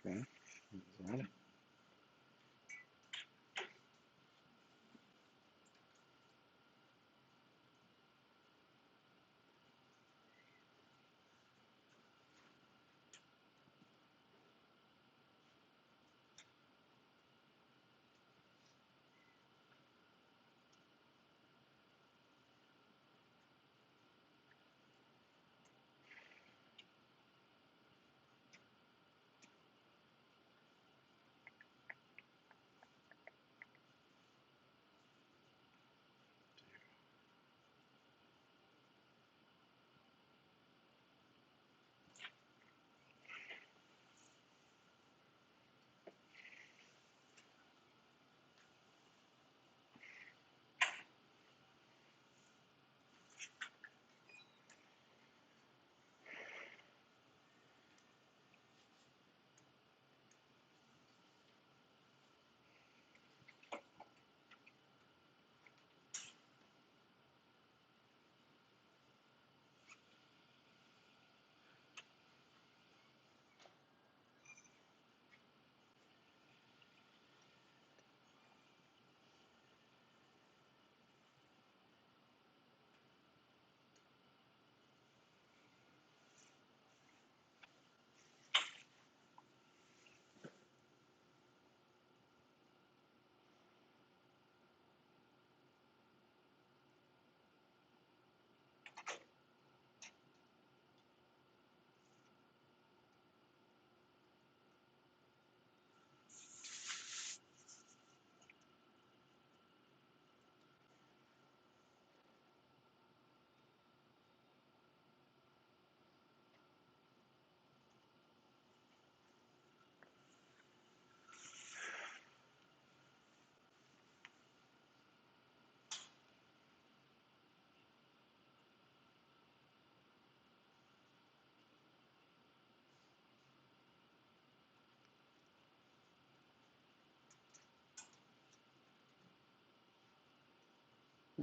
Okay. That.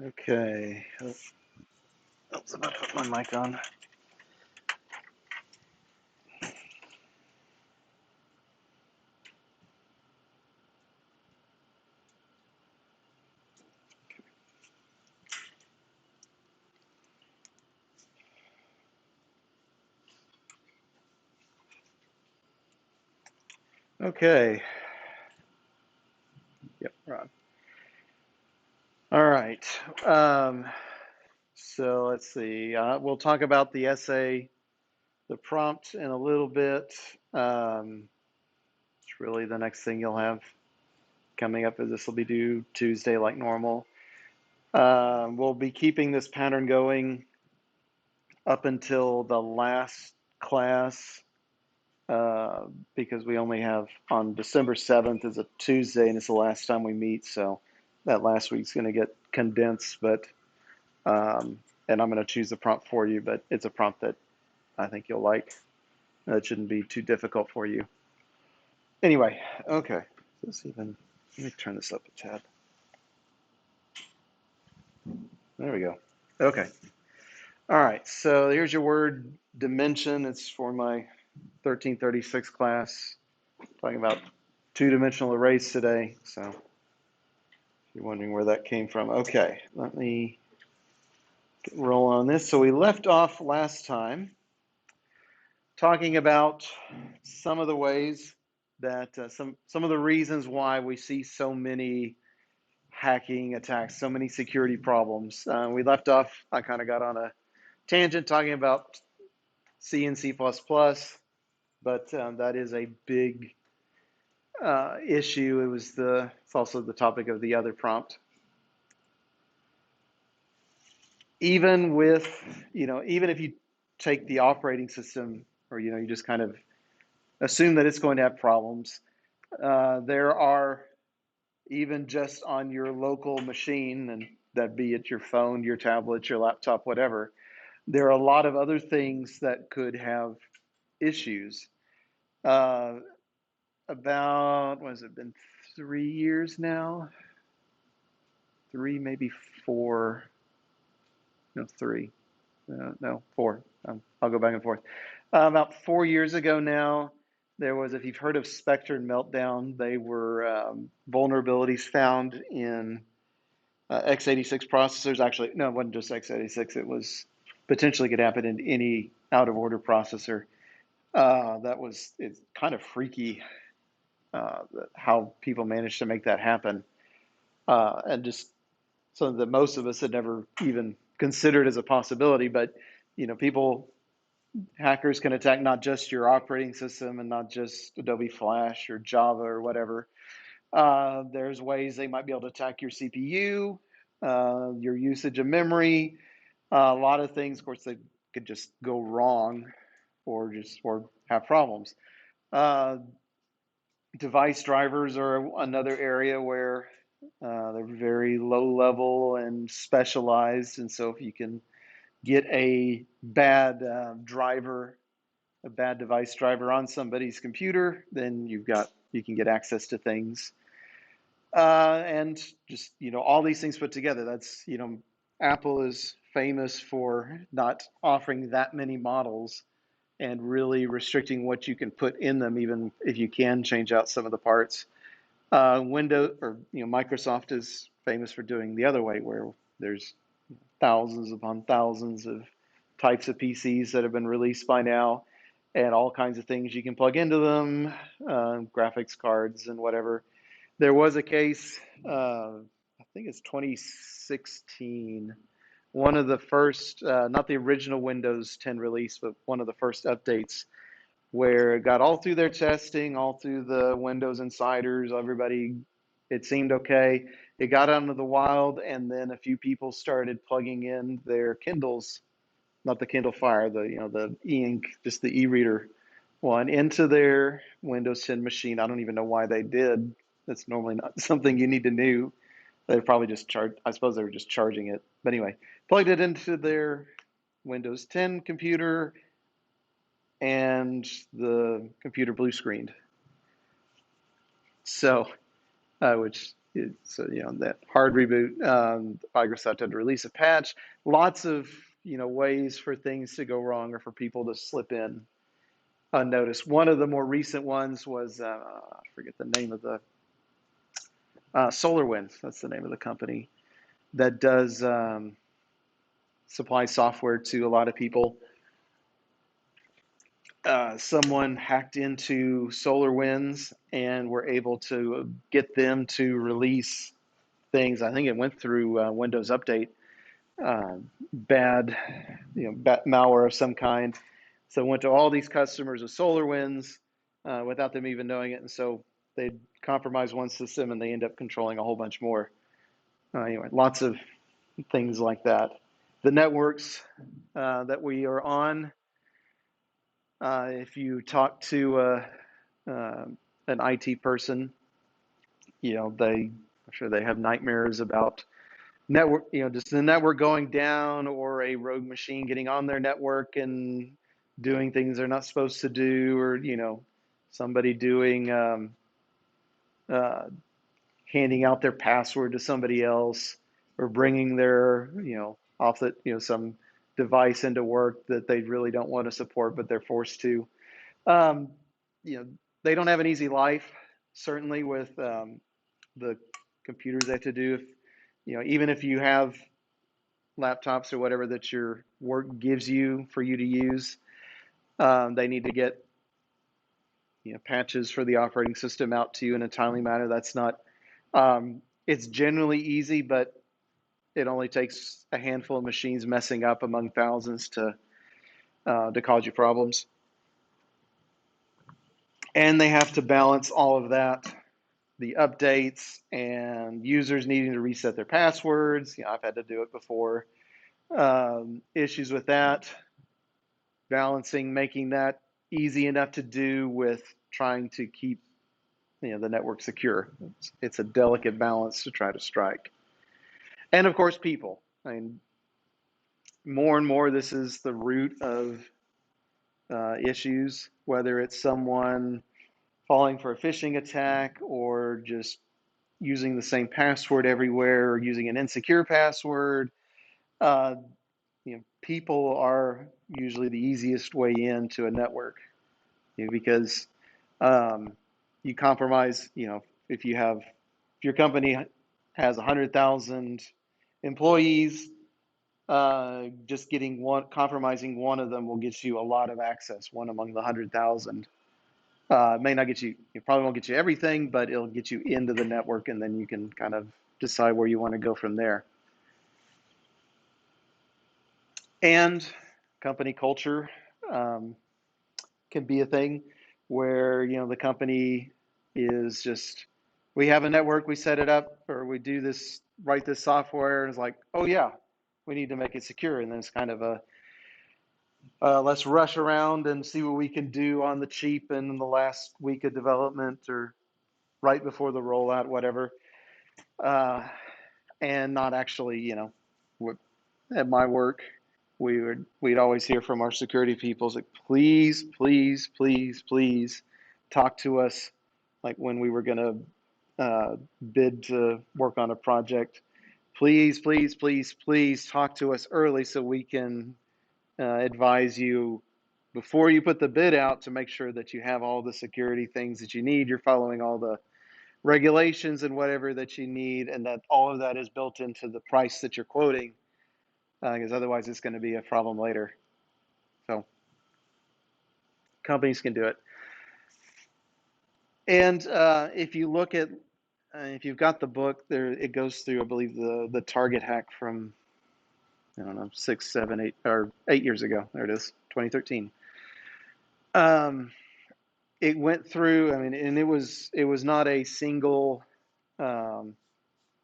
Okay. Oops, I'm gonna put my mic on. Okay. Yep, Ron. All right. Um, so let's see. We'll talk about the essay, the prompt in a little bit. It's really the next thing you'll have coming up is this will be due Tuesday like normal. We'll be keeping this pattern going up until the last class uh, because we only have on December 7th is a Tuesday and it's the last time we meet. So that last week's going to get condensed, but and I'm going to choose the prompt for you, but it's a prompt that I think you'll like. That shouldn't be too difficult for you. Anyway, okay. Let's even let me turn this up a tad. There we go. Okay. All right. So here's your word dimension. It's for my 1336 class. Talking about two-dimensional arrays today. So if you're wondering where that came from, okay. Let me roll on this. So we left off last time talking about some of the ways that some of the reasons why we see so many hacking attacks, so many security problems. We left off. I kind of got on a tangent talking about C and C++, but that is a big issue. It's also the topic of the other prompt. Even with, even if you take the operating system, or you just kind of assume that it's going to have problems, there are, even just on your local machine, and that be it your phone, your tablet, your laptop, whatever, there are a lot of other things that could have issues. Uh, about, what has it been, 3 years now? Three, maybe four, no, three, no, four. I'll go back and forth. About 4 years ago now, There was, if you've heard of Spectre and Meltdown, they were vulnerabilities found in x86 processors. Actually, no, it wasn't just x86. It was potentially could happen in any out of order processor. It's kind of freaky how people managed to make that happen, and just something that most of us had never even considered as a possibility. But people, hackers can attack not just your operating system and not just Adobe Flash or Java or whatever. There's ways they might be able to attack your CPU, your usage of memory, a lot of things. Of course, they could just go wrong or have problems. Uh, Device drivers are another area where they're very low level and specialized, and so if you can get a bad a bad device driver on somebody's computer, then you can get access to things. And just all these things put together, that's Apple is famous for not offering that many models and really restricting what you can put in them, even if you can change out some of the parts. Windows or Microsoft is famous for doing the other way, where there's thousands upon thousands of types of PCs that have been released by now, and all kinds of things you can plug into them, graphics cards and whatever. There was a case, I think it's 2016, one of the first, not the original Windows 10 release, but one of the first updates where it got all through their testing, all through the Windows insiders, everybody, it seemed okay. It got out into the wild, and then a few people started plugging in their Kindles, not the Kindle Fire, the e-ink, just the e-reader one, into their Windows 10 machine. I don't even know why they did. That's normally not something you need to do. They probably just charged. I suppose they were just charging it. But anyway, plugged it into their Windows 10 computer, and the computer blue screened. So, that hard reboot. Microsoft had to release a patch. Lots of ways for things to go wrong or for people to slip in unnoticed. One of the more recent ones was I forget the name of the SolarWinds. That's the name of the company that does supply software to a lot of people. Someone hacked into SolarWinds and were able to get them to release things. I think it went through Windows Update, bad, bad malware of some kind. So it went to all these customers of SolarWinds without them even knowing it, and so they compromise one system and they end up controlling a whole bunch more. Anyway, lots of things like that. The networks that we are on, if you talk to an IT person, I'm sure they have nightmares about network, just the network going down or a rogue machine getting on their network and doing things they're not supposed to do, or somebody doing uh, handing out their password to somebody else, or bringing their off the some device into work that they really don't want to support but they're forced to. um, they don't have an easy life, certainly with the computers they have to do. If even if you have laptops or whatever that your work gives you for you to use, they need to get patches for the operating system out to you in a timely manner. That's not it's generally easy, but it only takes a handful of machines messing up among thousands to cause you problems. And they have to balance all of that, the updates and users needing to reset their passwords. I've had to do it before. Issues with that, balancing, making that easy enough to do with trying to keep the network secure. It's a delicate balance to try to strike. And of course, people. I mean, more and more, this is the root of issues, whether it's someone falling for a phishing attack or just using the same password everywhere or using an insecure password. Uh, people are usually the easiest way into a network, because Um, you compromise, if your company has 100,000 employees, just getting compromising one of them will get you a lot of access, one among the 100,000. It may not get you, it probably won't get you everything, but it'll get you into the network, and then you can kind of decide where you want to go from there. And company culture um, can be a thing where, the company is just, we have a network, we set it up, or we do this, write this software, and it's like, oh yeah, we need to make it secure. And then it's kind of let's rush around and see what we can do on the cheap in the last week of development or right before the rollout, whatever. Uh, and not actually, at my work, we'd always hear from our security people like, please, please, please, please talk to us, like when we were going to bid to work on a project. Please, please, please, please talk to us early so we can advise you before you put the bid out to make sure that you have all the security things that you need. You're following all the regulations and whatever that you need, and that all of that is built into the price that you're quoting, because otherwise it's going to be a problem later. So companies can do it. And if you look at, if you've got the book there, it goes through, I believe, the target hack from, I don't know, 6, 7, 8, or 8 years ago. There it is, 2013. It went through, I mean, and it was not a single, um,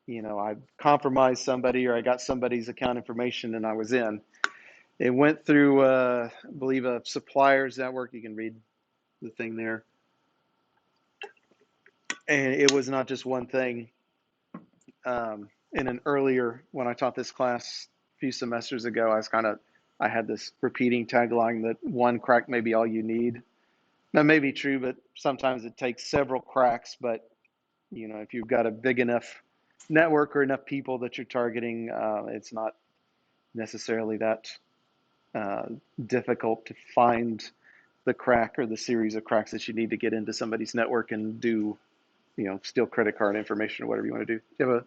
I compromised somebody or I got somebody's account information and I was in. It went through, I believe, a suppliers network. You can read the thing there. And it was not just one thing. In an earlier, when I taught this class a few semesters ago, I had this repeating tagline that one crack may be all you need. That may be true, but sometimes it takes several cracks. But, if you've got a big enough network or enough people that you're targeting, it's not necessarily that uh, difficult to find the crack or the series of cracks that you need to get into somebody's network and do, steal credit card information or whatever you want to do. Do you have a?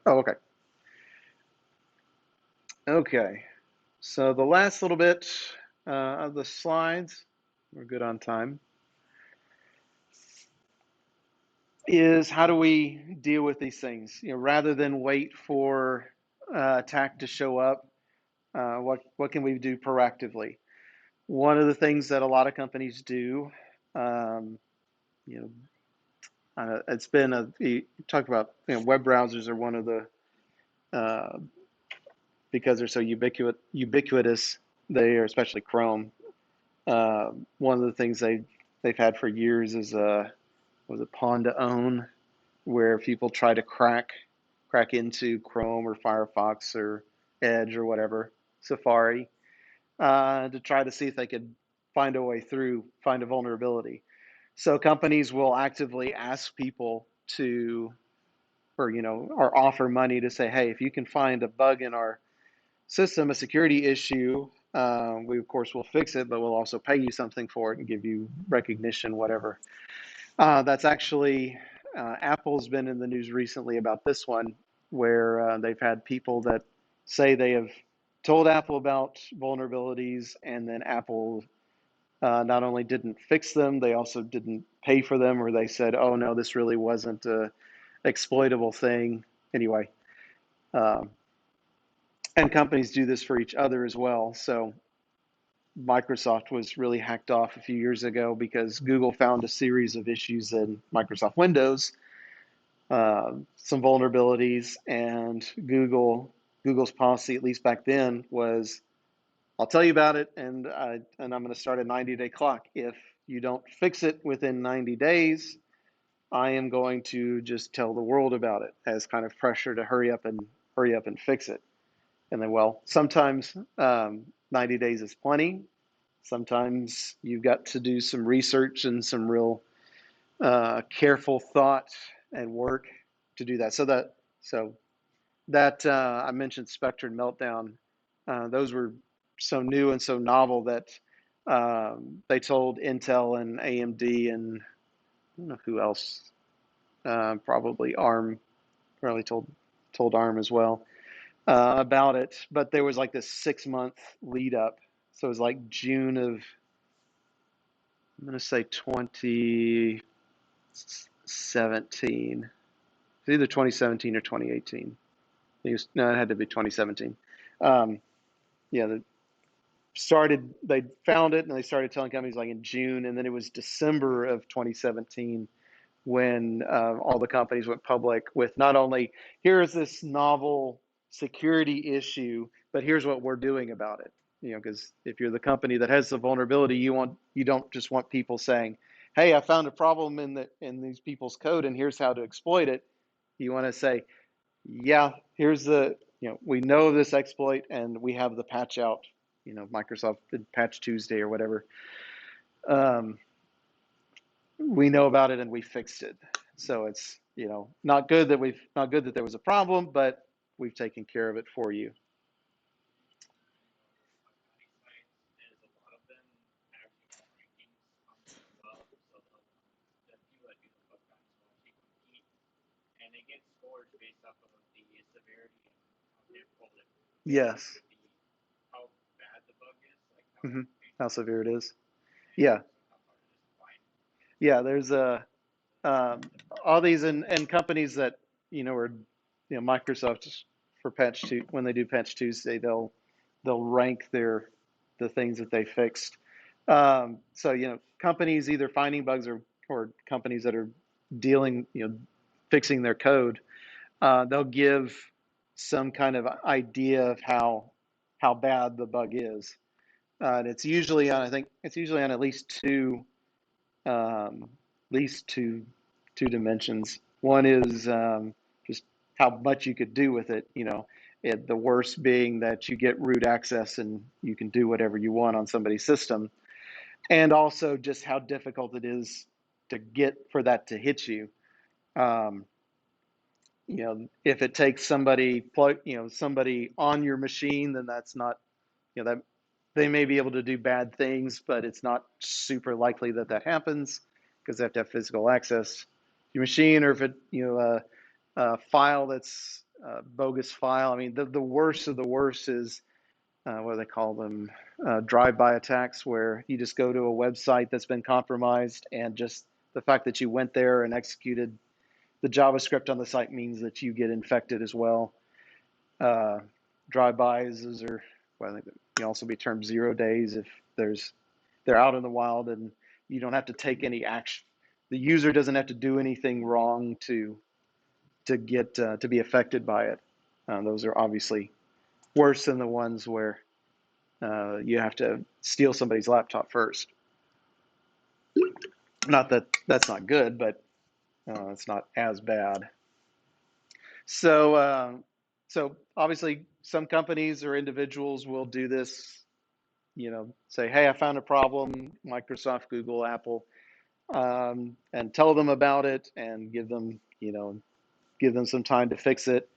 Oh, okay. Okay. So the last little bit of the slides, we're good on time, is how do we deal with these things? Rather than wait for attack to show up, what can we do proactively? One of the things that a lot of companies do, um, you know, it's been you talk about, web browsers are one of the, uh, because they're so ubiquitous, they are, especially Chrome. One of the things they've had for years is was it Pawn to Own, where people try to crack into Chrome or Firefox or Edge or whatever, Safari, to try to see if they could find a way through, find a vulnerability. So companies will actively ask people to, or offer money to say, hey, if you can find a bug in our system, a security issue, we of course will fix it, but we'll also pay you something for it and give you recognition, whatever. That's actually, Apple's been in the news recently about this one, where they've had people that say they have told Apple about vulnerabilities, and then Apple not only didn't fix them, they also didn't pay for them, or they said, oh no, this really wasn't a exploitable thing. Anyway, um, and companies do this for each other as well. So Microsoft was really hacked off a few years ago because Google found a series of issues in Microsoft Windows, some vulnerabilities, and Google's policy, at least back then, was, I'll tell you about it, and I'm going to start a 90-day clock. If you don't fix it within 90 days, I am going to just tell the world about it as kind of pressure to hurry up and fix it. And then, well, sometimes 90 days is plenty. Sometimes you've got to do some research and some real careful thought and work to do that. So that I mentioned Spectre and Meltdown. Those were so new and so novel that They told Intel and AMD and I don't know who else, probably ARM, probably told ARM as well about it. But there was like this 6 month lead up. So it was like June of, I'm going to say 2017. It's either 2017 or 2018. No, it had to be 2017. Um, yeah, they found it and they started telling companies like in June, and then it was December of 2017 when all the companies went public with not only here's this novel security issue, but here's what we're doing about it. Because if you're the company that has the vulnerability, you don't just want people saying, "Hey, I found a problem in these people's code, and here's how to exploit it." You want to say, "Yeah, here's we know this exploit, and we have the patch out." Microsoft did Patch Tuesday or whatever. Um, we know about it and we fixed it. So it's not good that there was a problem, but we've taken care of it for you. Yes. Hmm. How severe it is. Yeah. Yeah. There's um, all these and companies that are Microsoft for when they do Patch Tuesday, they'll rank the things that they fixed. So companies either finding bugs or companies that are dealing fixing their code, they'll give some kind of idea of how bad the bug is. And it's usually on I think it's usually on at least two dimensions. One is just how much you could do with it. The worst being that you get root access and you can do whatever you want on somebody's system, and also just how difficult it is to get for that to hit you. Um, if it takes somebody on your machine, then that's not, that they may be able to do bad things, but it's not super likely that that happens because they have to have physical access to your machine, or if it, a file that's a bogus file. I mean, the worst of the worst is what do they call them? Drive-by attacks, where you just go to a website that's been compromised, and just the fact that you went there and executed the JavaScript on the site means that you get infected as well. Uh, Drive-bys are, well, I think it can also be termed 0 days if they're out in the wild and you don't have to take any action. The user doesn't have to do anything wrong to be affected by it. Those are obviously worse than the ones where you have to steal somebody's laptop first. Not that that's not good, but it's not as bad. So, so obviously, some companies or individuals will do this. Say, "Hey, I found a problem." Microsoft, Google, Apple, and tell them about it, and give them some time to fix it,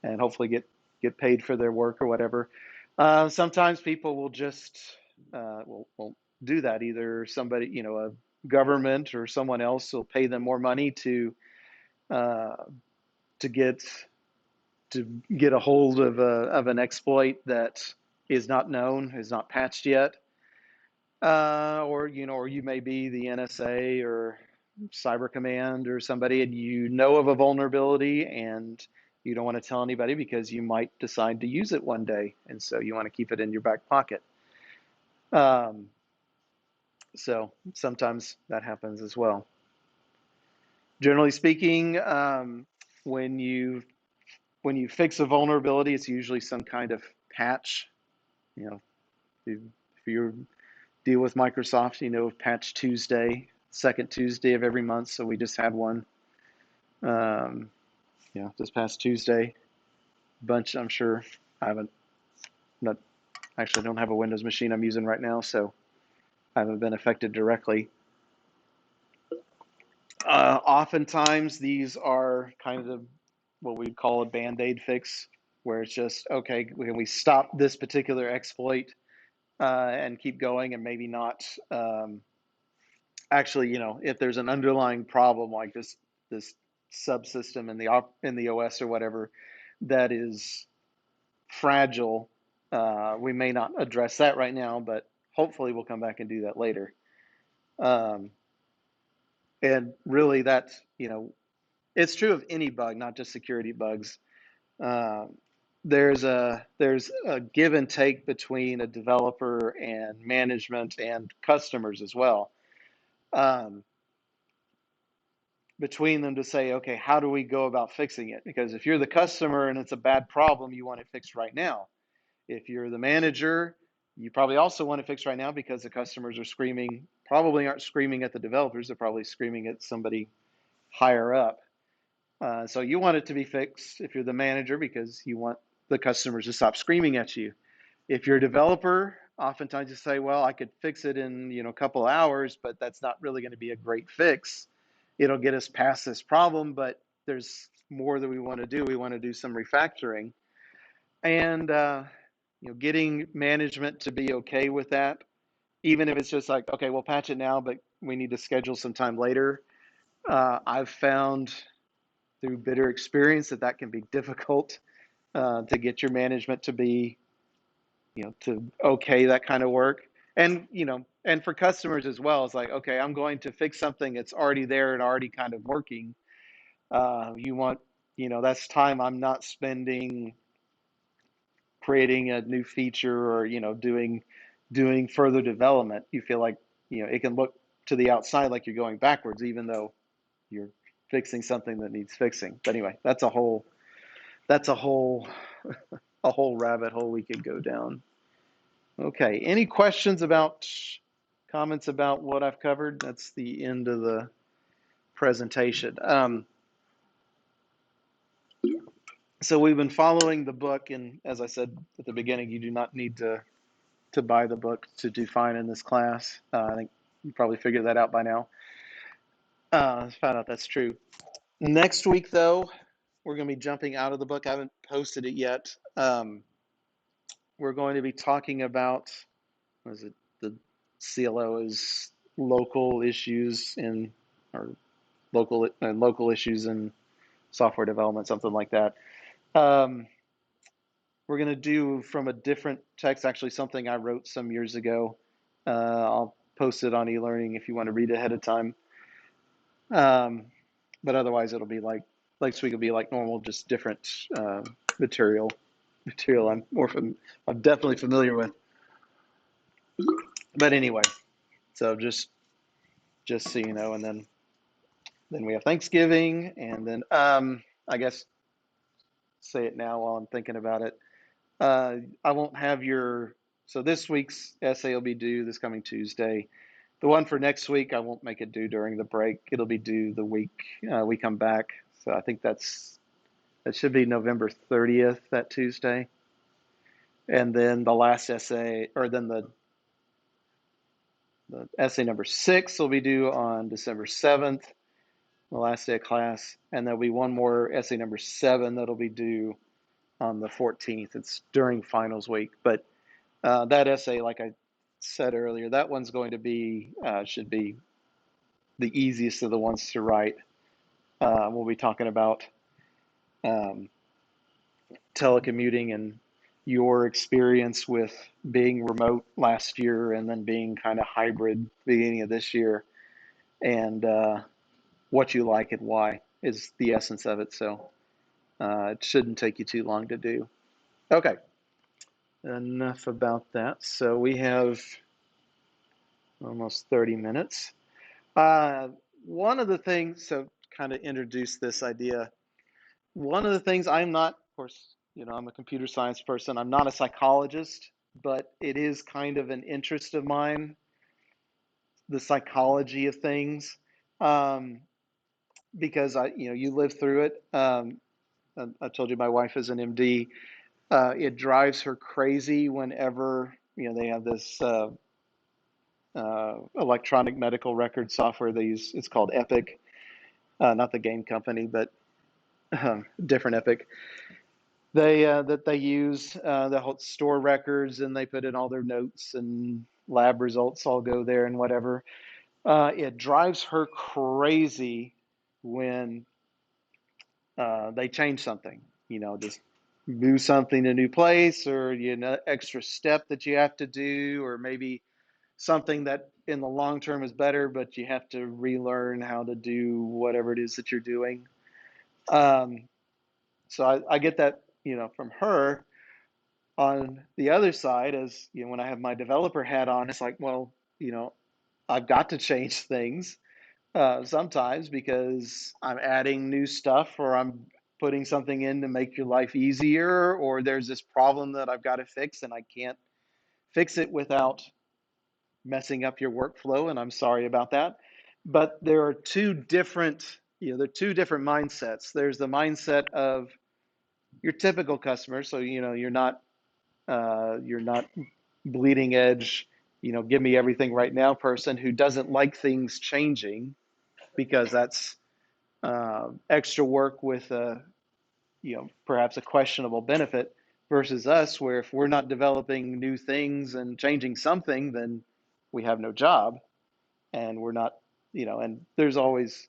and hopefully get paid for their work or whatever. Sometimes people will just won't do that. Either somebody, a government or someone else will pay them more money uh, to get to get a hold of an exploit that is not known, is not patched yet, or you may be the NSA or Cyber Command or somebody, and you know of a vulnerability, and you don't want to tell anybody because you might decide to use it one day, and so you want to keep it in your back pocket. Um, so sometimes that happens as well. Generally speaking, when you when you fix a vulnerability, it's usually some kind of patch. You know, if you deal with Microsoft, Patch Tuesday, second Tuesday of every month. So we just had one, this past Tuesday. Bunch, I'm sure. I haven't, not actually don't have a Windows machine I'm using right now, so I haven't been affected directly. Oftentimes, these are kind of what we'd call a band-aid fix, where it's just, okay, we stop this particular exploit and keep going, and maybe not actually, if there's an underlying problem like this subsystem in the OS or whatever that is fragile, we may not address that right now, but hopefully we'll come back and do that later. Um, and really, it's true of any bug, not just security bugs. Uh, there's a give and take between a developer and management and customers as well. Um, Between them to say, okay, how do we go about fixing it? Because if you're the customer and it's a bad problem, you want it fixed right now. If you're the manager, you probably also want it fixed right now because the customers are screaming, probably aren't screaming at the developers, they're probably screaming at somebody higher up. So you want it to be fixed if you're the manager because you want the customers to stop screaming at you. If you're a developer, oftentimes you say, well, I could fix it in a couple of hours, but that's not really going to be a great fix. It'll get us past this problem, but there's more that we want to do. We want to do some refactoring, and getting management to be okay with that, even if it's just like, okay, we'll patch it now, but we need to schedule some time later. I've found through bitter experience that can be difficult to get your management to be, to okay that kind of work. And, and for customers as well, it's like, okay, I'm going to fix something that's already there and already kind of working. You want, that's time I'm not spending creating a new feature or, doing further development. You feel like, it can look to the outside like you're going backwards, even though you're fixing something that needs fixing. But anyway, that's a whole rabbit hole we could go down. Okay, any questions comments about what I've covered? That's the end of the presentation. So we've been following the book, and as I said at the beginning, you do not need to buy the book to do fine in this class. I think you probably figured that out by now. I found out that's true. Next week, though, we're going to be jumping out of the book. I haven't posted it yet. We're going to be talking about, what is it? The CLO is local issues in, or local issues in software development, something like that. We're going to do from a different text, actually something I wrote some years ago. I'll post it on eLearning if you want to read ahead of time. But otherwise, it'll be like next week will be like normal, just different material I'm definitely familiar with. But anyway, so just so you know, and then we have Thanksgiving, and then I guess say it now while I'm thinking about it. I won't have so this week's essay will be due this coming Tuesday. The one for next week, I won't make it due during the break. It'll be due the week we come back. So I think that should be November 30th, that Tuesday. And then the last essay, or then the essay number 6 will be due on December 7th, the last day of class. And there'll be one more essay number 7 that'll be due on the 14th. It's during finals week. But that essay, like I said earlier, that one's going to be, should be the easiest of the ones to write. We'll be talking about telecommuting and your experience with being remote last year and then being kind of hybrid beginning of this year, and what you like and why is the essence of it. So it shouldn't take you too long to do. Okay, enough about that. So we have almost 30 minutes. One of the things, so kind of introduce this idea. One of the things, I'm not, of course, I'm a computer science person. I'm not a psychologist, but it is kind of an interest of mine, the psychology of things, because you live through it. I told you my wife is an MD. It drives her crazy whenever, they have this electronic medical record software they use. It's called Epic, not the game company, but different Epic. that they use. They store records and they put in all their notes and lab results all go there and whatever. It drives her crazy when they change something. Just move something to a new place, or extra step that you have to do, or maybe something that in the long term is better, but you have to relearn how to do whatever it is that you're doing. Um, so I get that, from her. On the other side, as when I have my developer hat on, it's like, well, I've got to change things sometimes because I'm adding new stuff or I'm putting something in to make your life easier, or there's this problem that I've got to fix and I can't fix it without messing up your workflow, and I'm sorry about that. But there are there are two different mindsets. There's the mindset of your typical customer, so you're not bleeding edge, give me everything right now person who doesn't like things changing because that's extra work with perhaps a questionable benefit versus us, where if we're not developing new things and changing something, then we have no job and we're not, and there's always,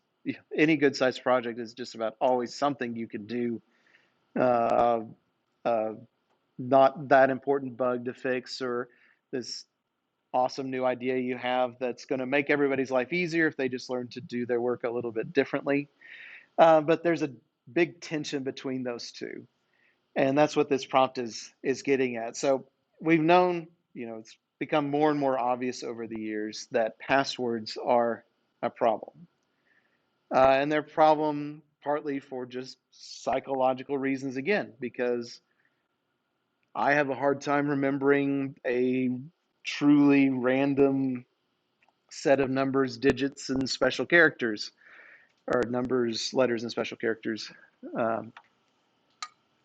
any good sized project is just about always something you can do. Uh, uh, Not that important bug to fix, or this awesome new idea you have that's going to make everybody's life easier if they just learn to do their work a little bit differently. But there's a big tension between those two, and that's what this prompt is getting at. So we've known, it's become more and more obvious over the years that passwords are a problem, and they're a problem partly for just psychological reasons again, because I have a hard time remembering a truly random set of numbers, digits, and special characters, or numbers, letters, and special characters. Um,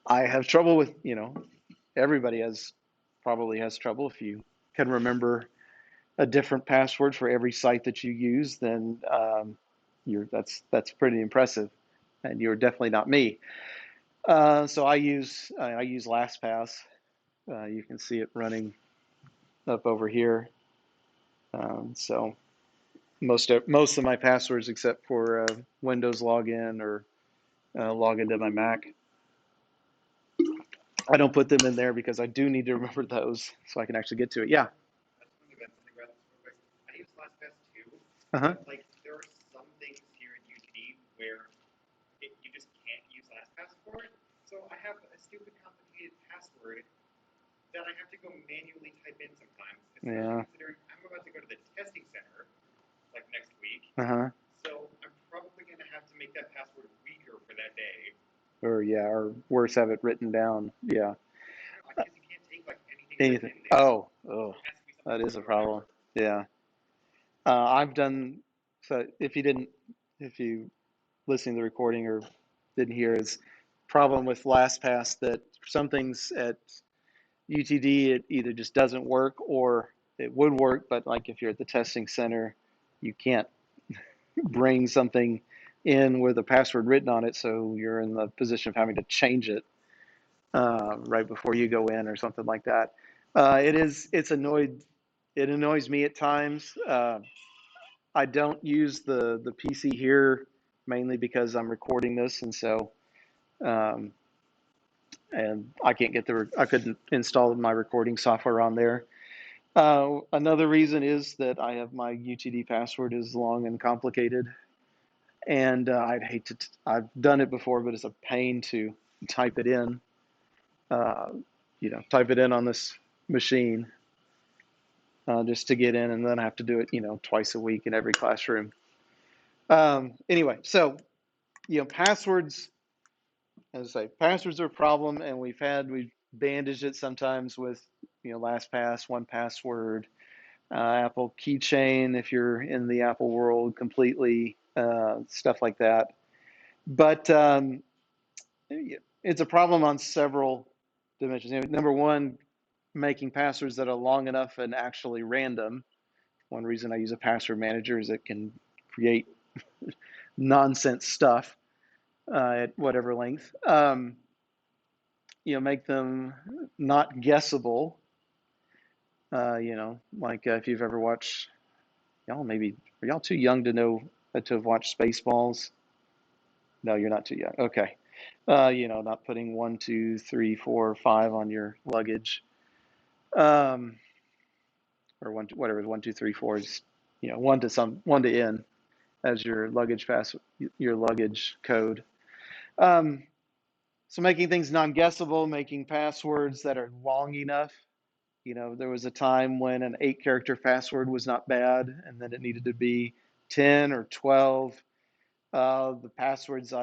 I have trouble with, everybody probably has trouble. If you can remember a different password for every site that you use, then that's pretty impressive, and you're definitely not me. So I use LastPass. You can see it running up over here. So most of my passwords, except for Windows login or log into my Mac, I don't put them in there because I do need to remember those so I can actually get to it. Yeah. That's something that's real quick. I use LastPass too, Uh-huh. but like there are some things here in UTD where you just can't use LastPass for it. So I have a stupid complicated password that I have to go manually type in sometimes, especially Yeah. considering I'm about to go to the testing center like next week. Uh-huh. So I'm probably going to have to make that password weaker for that day. Or worse, have it written down. Yeah. I don't know, because you can't take like anything written Anything. in there. Oh, So it has to be something that you is a can problem. remember. Yeah. I've done so. If you listening to the recording or didn't hear, is problem with LastPass that some things at UTD it either just doesn't work or it would work, but like if you're at the testing center, you can't bring something in with a password written on it, so you're in the position of having to change it right before you go in or something like that. It annoys me at times. I don't use the PC here mainly because I'm recording this, and so um, and I couldn't install my recording software on there. Another reason is that I have my UTD password is long and complicated, and I'd hate to. I've done it before, but it's a pain to type it in. Uh, type it in on this machine just to get in, and then I have to do it, twice a week in every classroom. Anyway, so passwords. As I say, passwords are a problem, and we've bandaged it sometimes with LastPass, 1Password, Apple Keychain if you're in the Apple world completely, stuff like that. But it's a problem on several dimensions. Number one, making passwords that are long enough and actually random. One reason I use a password manager is it can create nonsense stuff at whatever length. make them not guessable. Like if you've ever watched, y'all maybe, are y'all too young to know to have watched Spaceballs? No, you're not too young. Okay. Not putting one, two, three, four, five on your luggage, um, or one, whatever, one, two, three, four is, one to N as your luggage code. Um, so making things non-guessable, making passwords that are long enough. There was a time when an 8-character password was not bad, and then it needed to be 10 or 12. The passwords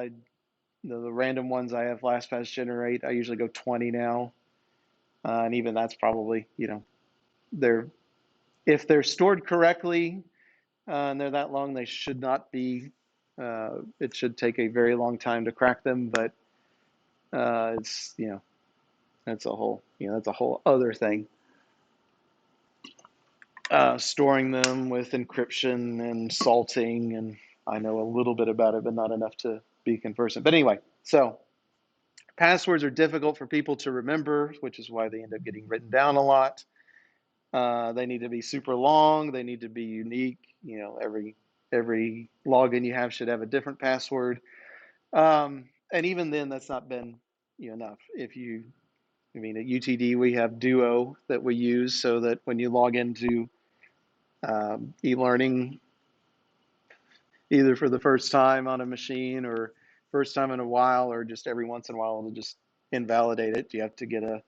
the random ones I have LastPass generate, I usually go 20 now. And even that's probably, they're, if they're stored correctly, and they're that long, they should not be, it should take a very long time to crack them, but it's, that's a whole other thing. Storing them with encryption and salting, and I know a little bit about it, but not enough to be conversant. But anyway, so passwords are difficult for people to remember, which is why they end up getting written down a lot. They need to be super long. They need to be unique. Every login you have should have a different password. And even then, that's not been enough. At UTD, we have Duo that we use so that when you log into e-learning, either for the first time on a machine or first time in a while, or just every once in a while, it'll just invalidate it. You have to get a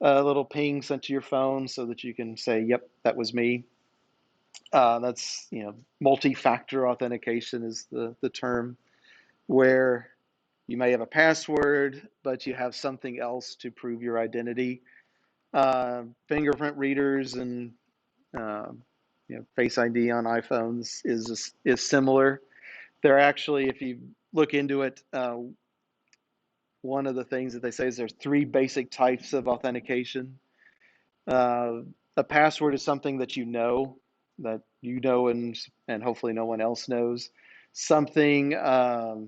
little ping sent to your phone so that you can say, "Yep, that was me." That's multi-factor authentication is the term, where you may have a password, but you have something else to prove your identity. Fingerprint readers and uh, Face ID on iPhones is similar. They're actually, if you look into it, one of the things that they say is there's 3 basic types of authentication. Uh, a password is something that and hopefully no one else knows. Something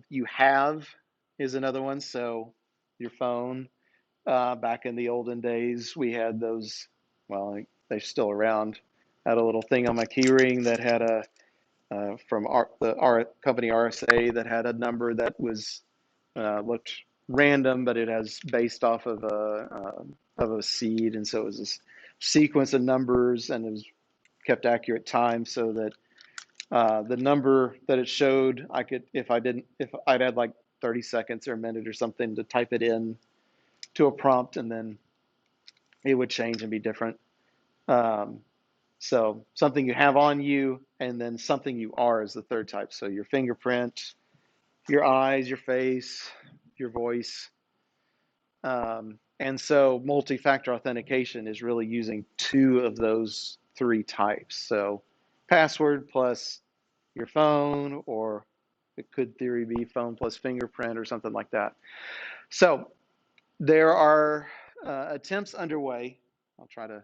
you have is another one. So your phone. Back in the olden days, we had those. Well, they're still around. I had a little thing on my keyring that had from the company RSA that had a number that was looked random, but it has based off of a seed, and so it was this sequence of numbers, and it was kept accurate time, so that the number that it showed, I could, if I'd had like 30 seconds or a minute or something to type it in to a prompt, and then it would change and be different. Um, so something you have on you, and then something you are is the third type. So your fingerprint, your eyes, your face, your voice. And so multi-factor authentication is really using 2 of those 3 types. So password plus your phone, or it could theory be phone plus fingerprint or something like that. So there are attempts underway. I'll try to,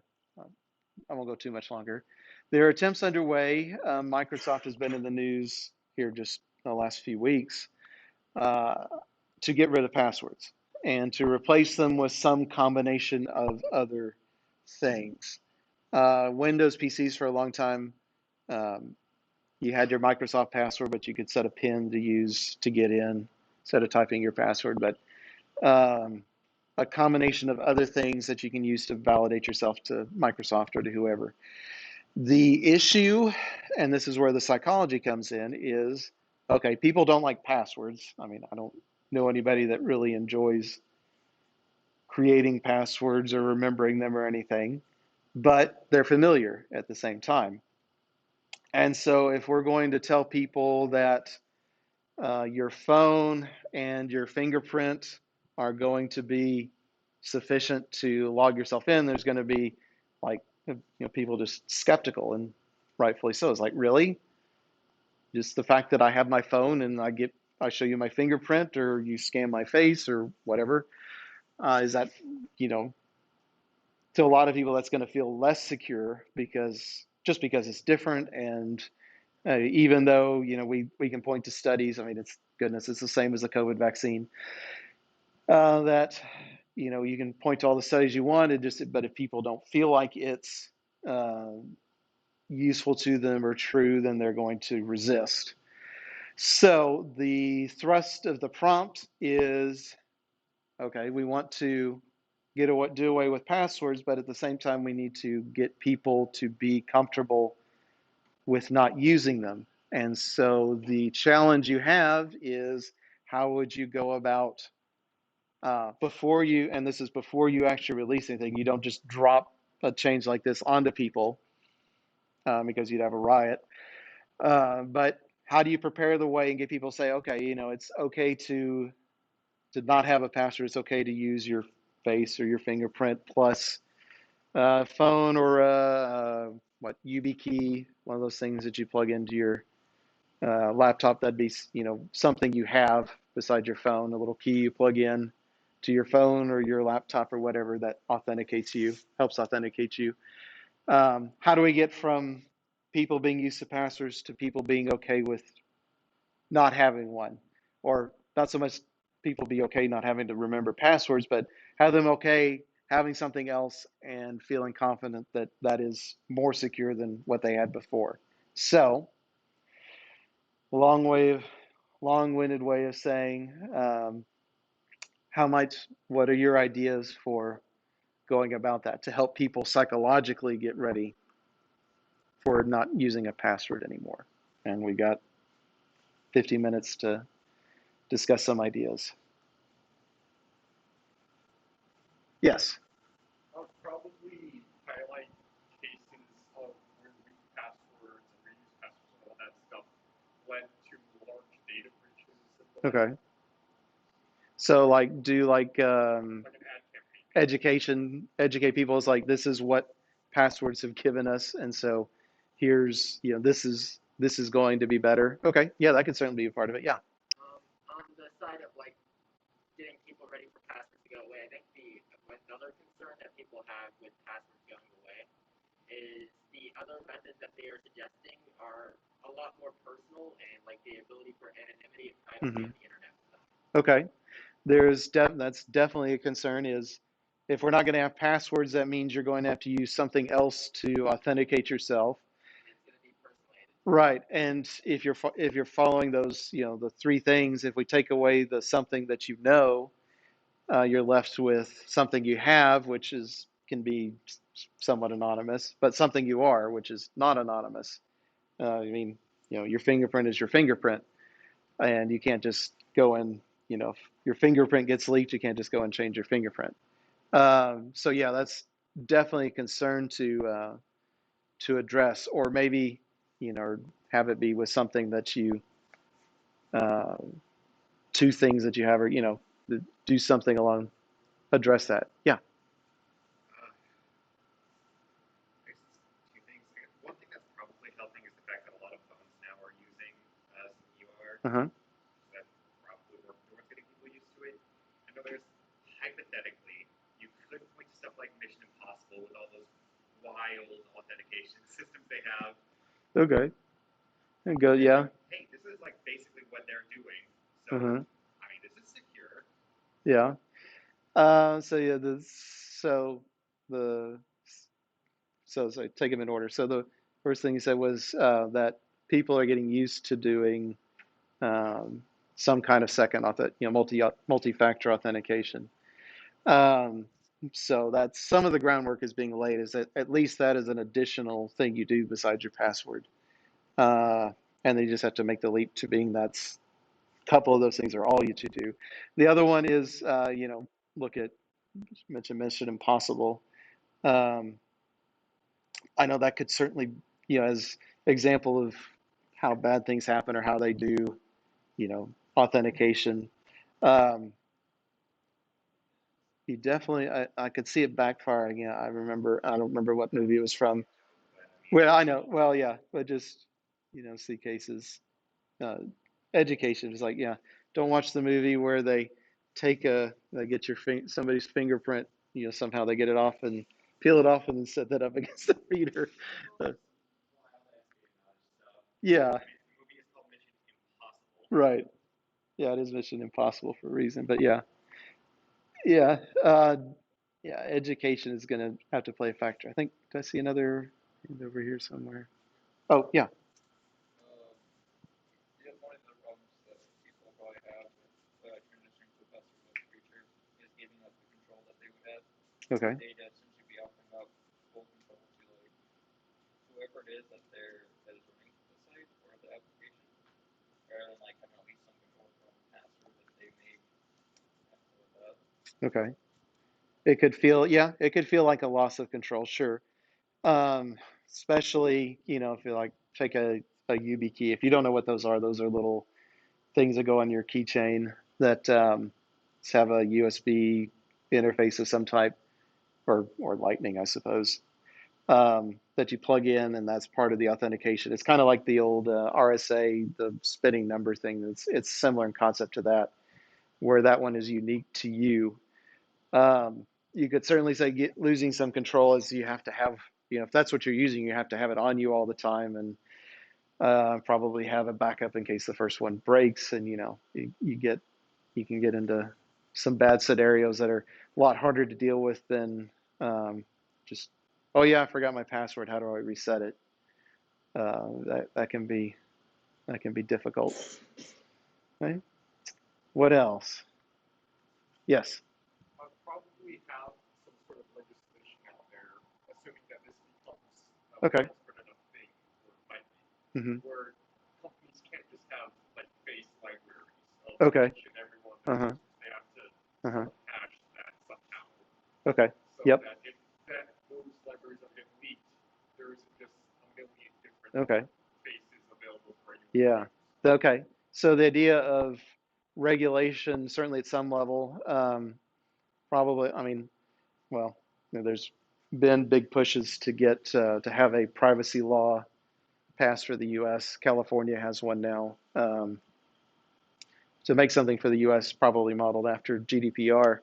I won't go too much longer. There are attempts underway. Microsoft has been in the news here just the last few weeks uh, to get rid of passwords and to replace them with some combination of other things. Windows PCs for a long time, um, you had your Microsoft password, but you could set a PIN to use to get in instead of typing your password. But a combination of other things that you can use to validate yourself to Microsoft or to whoever. The issue, and this is where the psychology comes in, is okay, people don't like passwords. I mean, I don't know anybody that really enjoys creating passwords or remembering them or anything, but they're familiar at the same time. And so if we're going to tell people that your phone and your fingerprint are going to be sufficient to log yourself in, there's going to be like people just skeptical, and rightfully so. It's like, really? Just the fact that I have my phone and I show you my fingerprint, or you scan my face or whatever, is that, you know, to a lot of people that's going to feel less secure because it's different. And even though we can point to studies, I mean, it's the same as the COVID vaccine, that you can point to all the studies you want, but if people don't feel like it's uh, useful to them or true, then they're going to resist. So the thrust of the prompt is, okay, we want to do away with passwords, but at the same time, we need to get people to be comfortable with not using them. And so the challenge you have is, how would you go about and this is before you actually release anything, you don't just drop a change like this onto people because you'd have a riot. But how do you prepare the way and get people to say, okay, it's okay to not have a password. It's okay to use your face or your fingerprint plus phone or YubiKey, one of those things that you plug into your laptop. That'd be something you have beside your phone, a little key you plug in to your phone or your laptop or whatever that helps authenticate you. How do we get from people being used to passwords to people being okay with not having one, or not so much people be okay not having to remember passwords, but have them okay having something else and feeling confident that that is more secure than what they had before. So, long way, long-winded way of saying, what are your ideas for going about that to help people psychologically get ready for not using a password anymore? And we got 50 minutes to discuss some ideas. Yes. I'll probably highlight cases of where weak passwords and reuse passwords and all that stuff led to large data breaches and Okay. So do like an ad campaign. educate people. It's like, this is what passwords have given us, and so here's, this is going to be better. Okay, yeah, that could certainly be a part of it. Yeah. On the side of like getting people ready for passwords to go away, I think another concern that people have with passwords going away is the other methods that they are suggesting are a lot more personal and like the ability for anonymity and privacy Hmm. on the internet. Okay. That's definitely a concern. Is if we're not going to have passwords, that means you're going to have to use something else to authenticate yourself. And it's going to be personalized. Right. And if you're following those, the three things, if we take away the something that you're left with something you have, which can be somewhat anonymous, but something you are, which is not anonymous. I mean, your fingerprint is your fingerprint, and you can't just go and, if your fingerprint gets leaked, you can't just go and change your fingerprint. So yeah, that's definitely a concern to address, or maybe, or have it be with something that uh, two things that you have, or do something along address that. Yeah. There's two things. One thing that's probably helping is the fact that a lot of phones now are using UR. Uh-huh. That probably work towards getting people used to it. I know there's hypothetically you could point to stuff like Mission Impossible with all those wild authentication systems they have. Okay. And go. Yeah. Hey, this is like basically what they're doing. So Uh-huh. I mean, this is secure. Yeah. So yeah, so the so take them in order. So the first thing you said was that people are getting used to doing um, some kind of multi-factor authentication. Um, so that's some of the groundwork is being laid. Is that at least that is an additional thing you do besides your password, uh, and they just have to make the leap to being that's a couple of those things are all you to do. The other one is look at Mission Impossible. Um, I know that could certainly, as example of how bad things happen or how they do, authentication. Um, you definitely, I could see it backfiring. Yeah, I don't remember what movie it was from. But I mean, Well, I know. Well, yeah, but just, see cases. Uh, education is like, yeah, don't watch the movie where they get somebody's fingerprint, somehow they get it off and peel it off and then set that up against the reader. Uh, yeah, I mean, the movie is called Mission Impossible. right. Yeah, it is Mission Impossible for a reason, but yeah, Yeah, yeah, education is going to have to play a factor. I think, do I see another hand over here somewhere? Oh, yeah. Yeah, one of the problems that people probably have with transitioning to a passive voice creature is giving up the control that they would have. Okay. They'd essentially be offering up full control to like whoever it is that is running the site or the application, rather than like having at least some control from the password that they made after that. Okay. It could feel, yeah, it could feel like a loss of control, sure. Especially, if you like take a YubiKey. If you don't know what those are little things that go on your keychain that have a USB interface of some type, or Lightning, I suppose, that you plug in, and that's part of the authentication. It's kind of like the old RSA, the spinning number thing. It's similar in concept to that, where that one is unique to you. You could certainly say losing some control is you have to have, if that's what you're using, you have to have it on you all the time, and probably have a backup in case the first one breaks, and you can get into some bad scenarios that are a lot harder to deal with than just, oh yeah, I forgot my password. How do I reset it? That can be difficult. Right? What else? Yes. Probably have some sort of legislation out there, assuming that this becomes a Okay. widespread enough thing, or it might Hmm. be, where companies can't just have like face libraries of Okay. each and every one of Uh huh. their users. They have to Uh huh. sort of hash that somehow, Okay. so Yep. that if that those libraries are getting leaked, there isn't just a million different Okay. faces available for anyone to Yeah. use. Okay. So the idea of regulation, certainly at some level, probably. I mean, well, there's been big pushes to get to have a privacy law passed for the U.S. California has one now, to make something for the U.S. probably modeled after GDPR,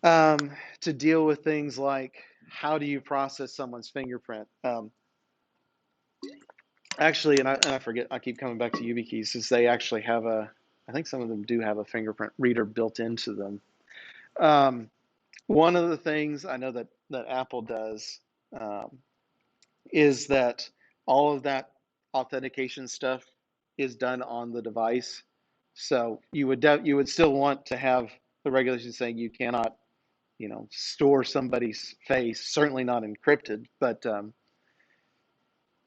to deal with things like how do you process someone's fingerprint. Actually, and I forget, I keep coming back to YubiKeys, since they actually have I think some of them do have a fingerprint reader built into them. Um, One of the things I know that Apple does, um, is that all of that authentication stuff is done on the device. So you would still want to have the regulations saying you cannot, store somebody's face. Certainly not encrypted, but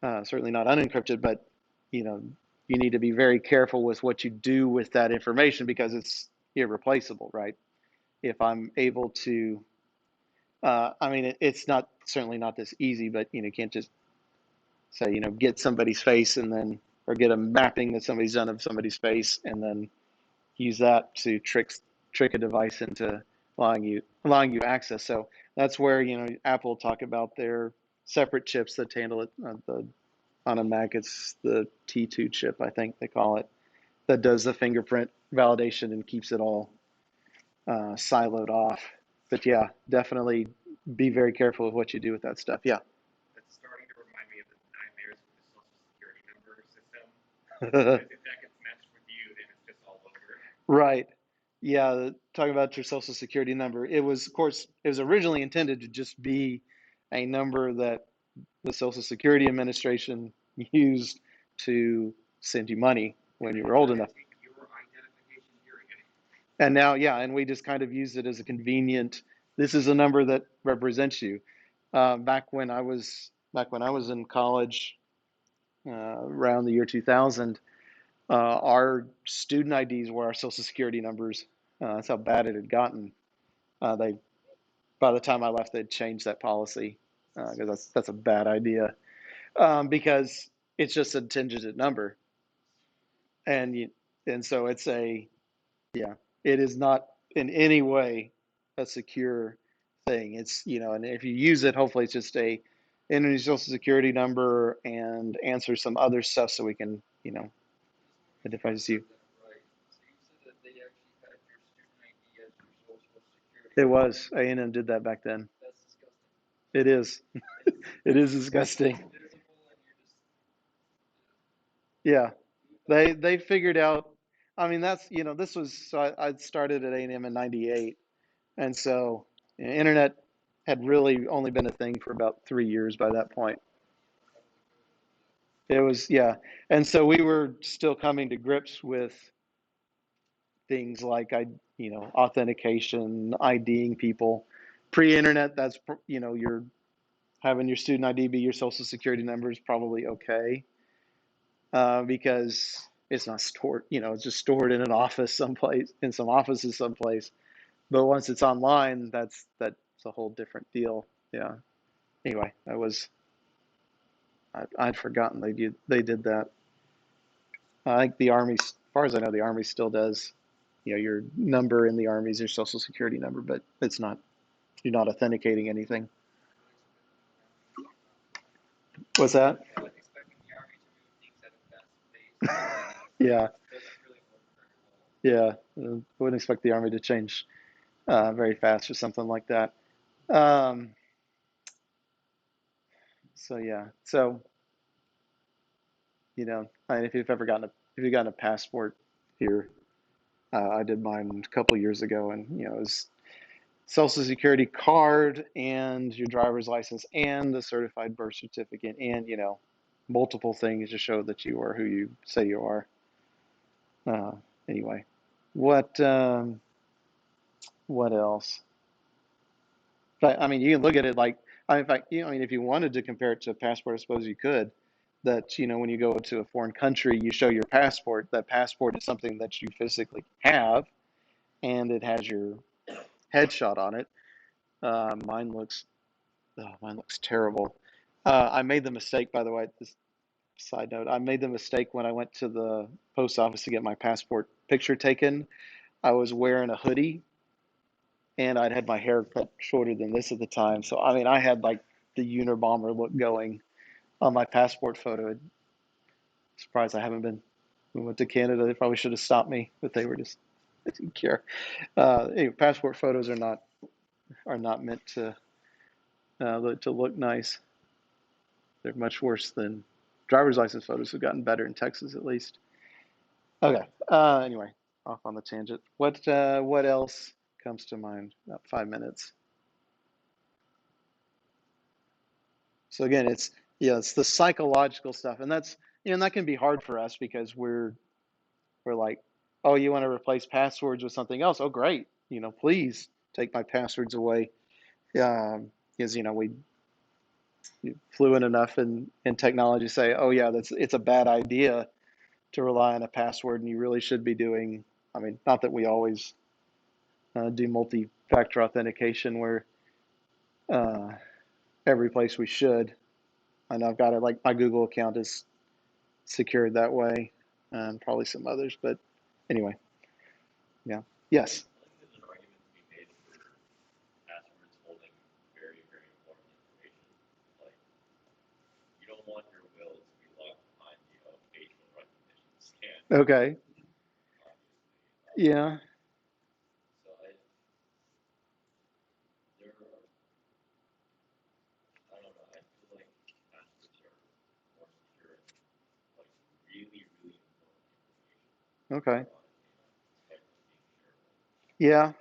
certainly not unencrypted. But you know, you need to be very careful with what you do with that information, because it's irreplaceable, right? If I'm able to, I mean, it's not certainly not this easy, but you can't just say, get somebody's face and then, or get a mapping that somebody's done of somebody's face and then use that to trick a device into allowing you access. So that's where, Apple talk about their separate chips that handle it. On a Mac, it's the T2 chip, I think they call it, that does the fingerprint validation and keeps it all siloed off. But yeah, definitely be very careful with what you do with that stuff. Yeah. That's starting to remind me of the nightmares with the social security number system. Because if that gets matched with you, then it's just all over. Right. Yeah, talking about your social security number. It was, of course, it was originally intended to just be a number that the Social Security Administration used to send you money when you were old enough. Take your identification here again. And now, yeah, and we just kind of used it as a convenient, this is a number that represents you. Back when I was in college, around the year 2000, our student IDs were our social security numbers. That's how bad it had gotten. They By the time I left, they'd changed that policy, because that's a bad idea, because it's just a 10-digit number, and so it's yeah, it is not in any way a secure thing. It's, and if you use it, hopefully it's just enter your social security number and answer some other stuff so we can, identify you. Right. So you said that they actually had your student ID as your social security. It was A&M did that back then. That's disgusting. It is. It is disgusting. Visible and you're just Yeah, they figured out. I mean, that's, this was, so I started at A&M in '98, And so internet had really only been a thing for about 3 years by that point. It was, yeah. And so we were still coming to grips with things like authentication, IDing people. Pre-internet, that's you're having your student ID be your social security number is probably okay, because it's not stored. It's just stored in an office someplace, in some offices someplace. But once it's online, that's a whole different deal. Yeah. Anyway, I'd forgotten they did that. I think the Army, as far as I know, the Army still does. Your number in the Army is your social security number, but it's not. You're not authenticating anything. What's that? I was expecting the army to move things at a fast pace. Yeah, It doesn't really work very well. yeah. Wouldn't expect the Army to change very fast or something like that. Um, so yeah. So if you've gotten a passport here, I did mine a couple years ago, and it was social security card and your driver's license and the certified birth certificate and multiple things to show that you are who you say you are. Uh, anyway, what else? But I mean, you can look at it like, in fact, if you wanted to compare it to a passport, I suppose you could. That when you go to a foreign country, you show your passport. That passport is something that you physically have, and it has your headshot on it. Mine looks terrible. I made the mistake, by the way. This side note, I made the mistake when I went to the post office to get my passport picture taken. I was wearing a hoodie, and I'd had my hair cut shorter than this at the time. So I mean, I had like the Unabomber look going on my passport photo. I'm surprised I haven't been. We went to Canada. They probably should have stopped me, but they didn't care. Anyway, passport photos are not meant to look nice. They're much worse than driver's license photos have gotten better in Texas, at least. Okay. Anyway, off on the tangent. What else comes to mind? About 5 minutes. So again, it's the psychological stuff, and that can be hard for us because we're like, oh, you want to replace passwords with something else? Oh, great. Please take my passwords away. Because we fluent enough in technology to say, oh yeah, it's a bad idea to rely on a password, and you really should be doing. I mean, not that we always do multi-factor authentication where uh, every place we should. I know I've got it like my Google account is secured that way, and probably some others. But anyway, yeah. Yes. I think there's an argument to be made for passwords holding very, very important information. Like, you don't want your will to be locked behind, facial recognition scan, Okay. obviously. Yeah. So there are, I don't know, I feel like passwords are more secure and like really, really important information. Okay. Expect being shareable. Yeah.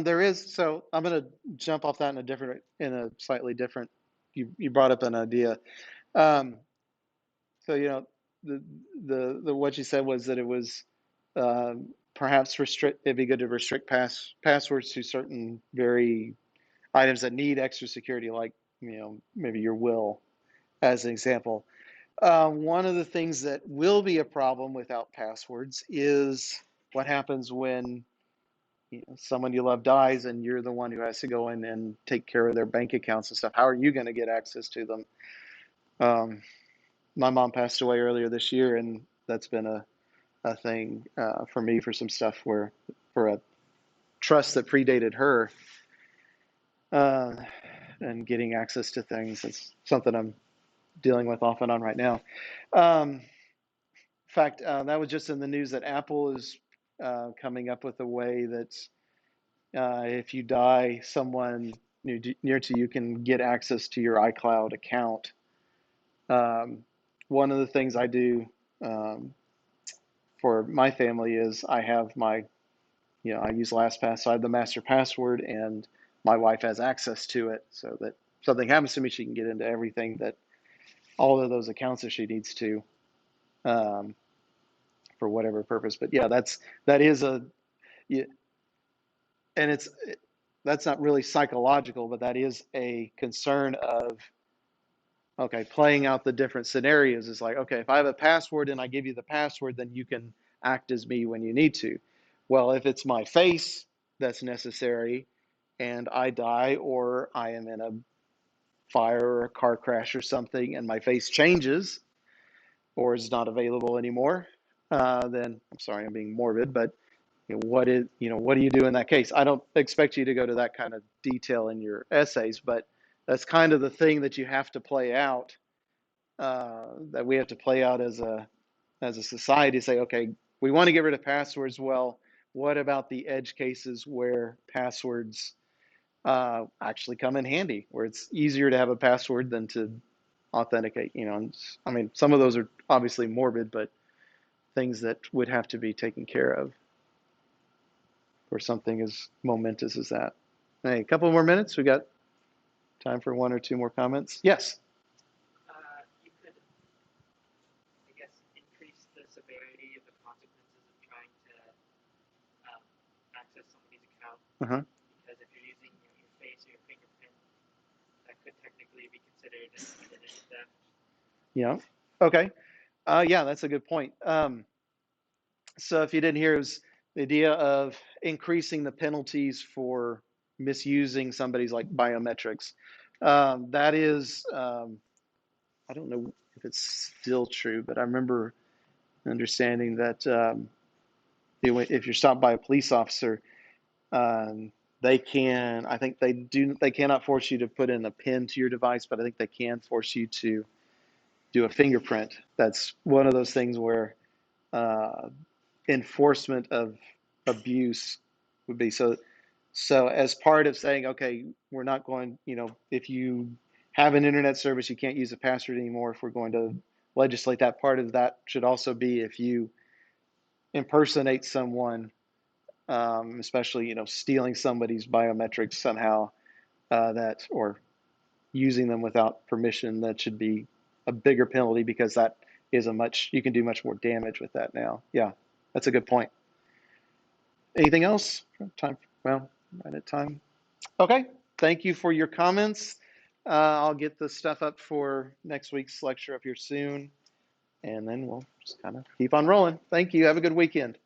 There is. So I'm going to jump off that in a slightly different. You brought up an idea. Um, so the the what you said was that it was perhaps restrict. It'd be good to restrict passwords to certain very items that need extra security, like maybe your will, as an example. One of the things that will be a problem without passwords is what happens when someone you love dies and you're the one who has to go in and take care of their bank accounts and stuff. How are you going to get access to them? Um, my mom passed away earlier this year, and that's been a thing for me for some stuff where for a trust that predated her, uh, and getting access to things. It's something I'm dealing with off and on right now. In fact, that was just in the news that Apple is coming up with a way that if you die, someone near to you can get access to your iCloud account. One of the things I do um, for my family is I have my I use LastPass, so I have the master password, and my wife has access to it, so that if something happens to me, she can get into everything that all of those accounts if she needs to, um, for whatever purpose. But yeah, that is yeah, and that's not really psychological, but that is a concern of, okay, playing out the different scenarios is like, okay, if I have a password and I give you the password, then you can act as me when you need to. Well, if it's my face that's necessary and I die, or I am in a fire or a car crash or something and my face changes or is not available anymore, then I'm sorry, I'm being morbid, but what do you do in that case? I don't expect you to go to that kind of detail in your essays, but that's kind of the thing that you have to play out, that we have to play out as a society. Say, okay, we want to get rid of passwords. Well, what about the edge cases where passwords actually come in handy, where it's easier to have a password than to authenticate? And I mean, some of those are obviously morbid, but things that would have to be taken care of for something as momentous as that. Hey, a couple more minutes. We got time for one or two more comments. Yes. You could, I guess, increase the severity of the consequences of trying to access somebody's account. Uh-huh. Because if you're using your face or your fingerprint, that could technically be considered an identity theft. Yeah. Okay. Yeah, that's a good point. So if you didn't hear, it was the idea of increasing the penalties for misusing somebody's like biometrics. That is, I don't know if it's still true, but I remember understanding that, if you're stopped by a police officer, they can, I think they cannot force you to put in a pin to your device, but I think they can force you to do a fingerprint. That's one of those things where, uh, enforcement of abuse would be so as part of saying, okay, we're not going, if you have an internet service, you can't use a password anymore. If we're going to legislate that, part of that should also be if you impersonate someone, especially, stealing somebody's biometrics somehow, that, or using them without permission, that should be a bigger penalty, because that is you can do much more damage with that now. Yeah, that's a good point. Anything else? Time? Well, right at time. Okay. Thank you for your comments. I'll get the stuff up for next week's lecture up here soon, and then we'll just kind of keep on rolling. Thank you. Have a good weekend.